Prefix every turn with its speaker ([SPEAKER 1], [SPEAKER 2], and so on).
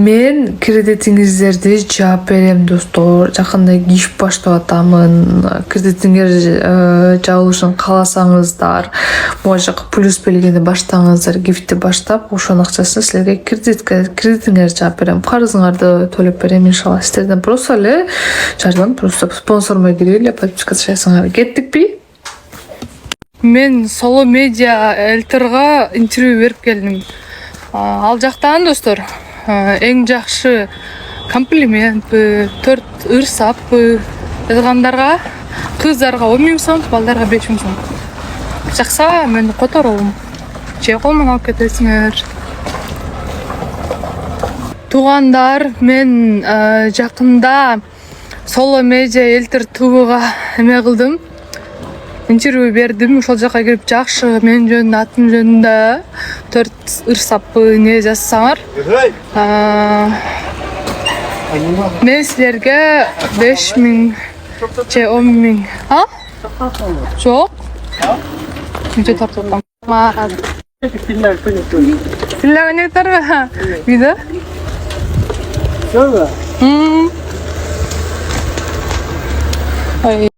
[SPEAKER 1] Мен кредитиңиздерди жаап берем достор. Жакында киш баштап атамын. Кредитиңер жабылышын кааласаңыздар, могу жака плюс белгени баштаңыздар, гифти баштап, ошонун акчасын силерге кредитиңер жаап берем. Карызыңарды төлөп берем иншалла. Силерден просто эле жардам, просто спонсорума кирип эле подписка жасаңар. Кеттикпи? Мен Solo Media Элтерга интервью берип келдим. Ал жактан достор эң жакшы комплиментпи, 4 ырсаппы жазгандарга кыздарга 10 000 сом, балдарга 5 000 сом. Жакса мен котором. Же колмон алып кетесиңер. Туугандар, мен жакында Solo Media Элтер тууга эме кылдым. Интервью бердим, ошол жака кирип жакшы мен жөнүндө, атым жөнүндө 4 ырсаппы не жазсаңар. Мен силерге 5 000 же 10 000. Жок. Нече тартып атам. Филля не тарба? Видео? Жок. Ой.